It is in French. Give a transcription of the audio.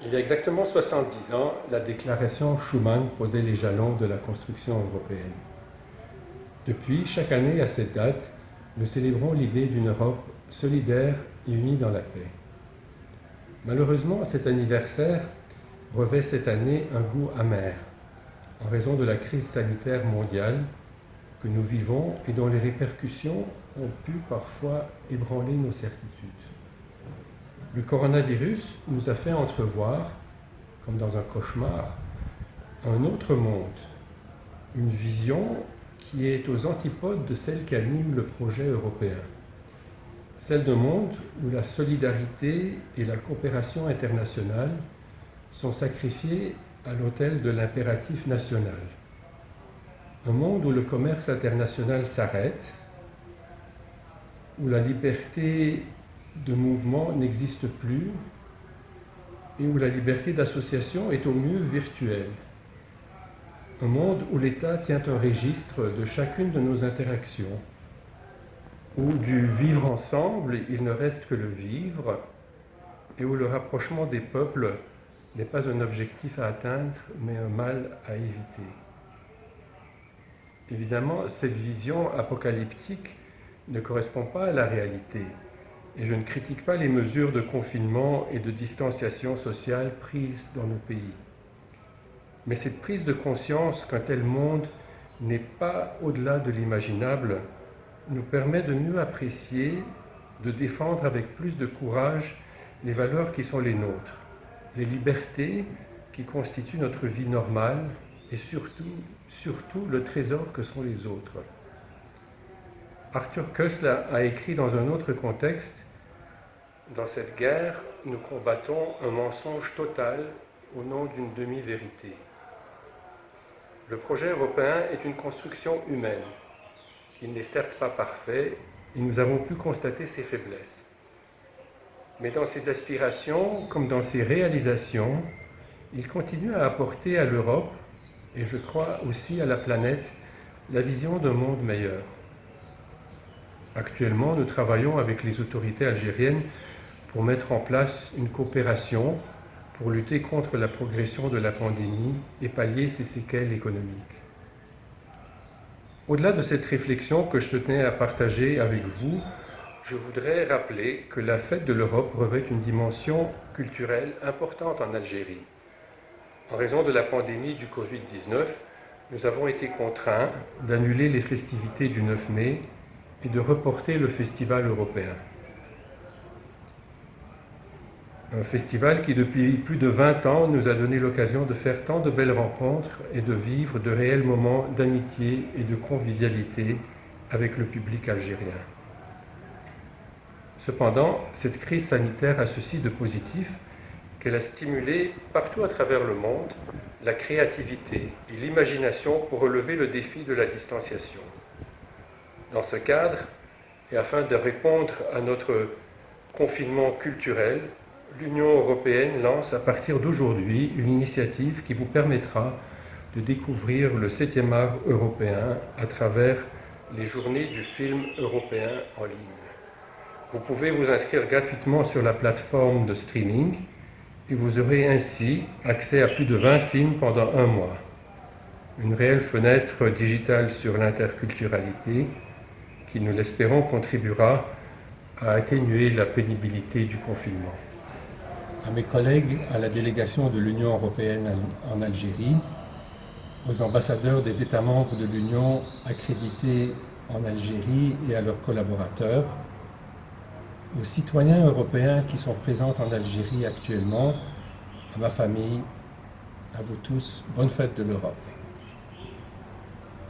Il y a exactement 70 ans, la déclaration Schuman posait les jalons de la construction européenne. Depuis, chaque année à cette date, nous célébrons l'idée d'une Europe solidaire et unie dans la paix. Malheureusement, cet anniversaire revêt cette année un goût amer, en raison de la crise sanitaire mondiale que nous vivons et dont les répercussions ont pu parfois ébranler nos certitudes. Le coronavirus nous a fait entrevoir, comme dans un cauchemar, un autre monde, une vision qui est aux antipodes de celle qui anime le projet européen. Celle d'un monde où la solidarité et la coopération internationale sont sacrifiées à l'autel de l'impératif national. Un monde où le commerce international s'arrête, où la liberté de mouvement n'existe plus et où la liberté d'association est au mieux virtuelle. Un monde où l'État tient un registre de chacune de nos interactions, où du vivre ensemble, il ne reste que le vivre, et où le rapprochement des peuples n'est pas un objectif à atteindre, mais un mal à éviter. Évidemment, cette vision apocalyptique ne correspond pas à la réalité, et je ne critique pas les mesures de confinement et de distanciation sociale prises dans nos pays. Mais cette prise de conscience qu'un tel monde n'est pas au-delà de l'imaginable nous permet de mieux apprécier, de défendre avec plus de courage les valeurs qui sont les nôtres, les libertés qui constituent notre vie normale et surtout le trésor que sont les autres. Arthur Koestler a écrit dans un autre contexte: dans cette guerre, nous combattons un mensonge total au nom d'une demi-vérité. Le projet européen est une construction humaine. Il n'est certes pas parfait et nous avons pu constater ses faiblesses. Mais dans ses aspirations comme dans ses réalisations, il continue à apporter à l'Europe, et je crois aussi à la planète, la vision d'un monde meilleur. Actuellement, nous travaillons avec les autorités algériennes pour mettre en place une coopération pour lutter contre la progression de la pandémie et pallier ses séquelles économiques. Au-delà de cette réflexion que je tenais à partager avec vous, je voudrais rappeler que la fête de l'Europe revêt une dimension culturelle importante en Algérie. En raison de la pandémie du Covid-19, nous avons été contraints d'annuler les festivités du 9 mai et de reporter le festival européen. Un festival qui, depuis plus de 20 ans, nous a donné l'occasion de faire tant de belles rencontres et de vivre de réels moments d'amitié et de convivialité avec le public algérien. Cependant, cette crise sanitaire a ceci de positif qu'elle a stimulé partout à travers le monde la créativité et l'imagination pour relever le défi de la distanciation. Dans ce cadre, et afin de répondre à notre confinement culturel, l'Union européenne lance à partir d'aujourd'hui une initiative qui vous permettra de découvrir le 7e art européen à travers les journées du film européen en ligne. Vous pouvez vous inscrire gratuitement sur la plateforme de streaming et vous aurez ainsi accès à plus de 20 films pendant un mois. Une réelle fenêtre digitale sur l'interculturalité qui, nous l'espérons, contribuera à atténuer la pénibilité du confinement. À mes collègues à la délégation de l'Union européenne en Algérie, aux ambassadeurs des États membres de l'Union accrédités en Algérie et à leurs collaborateurs, aux citoyens européens qui sont présents en Algérie actuellement, à ma famille, à vous tous, bonne fête de l'Europe.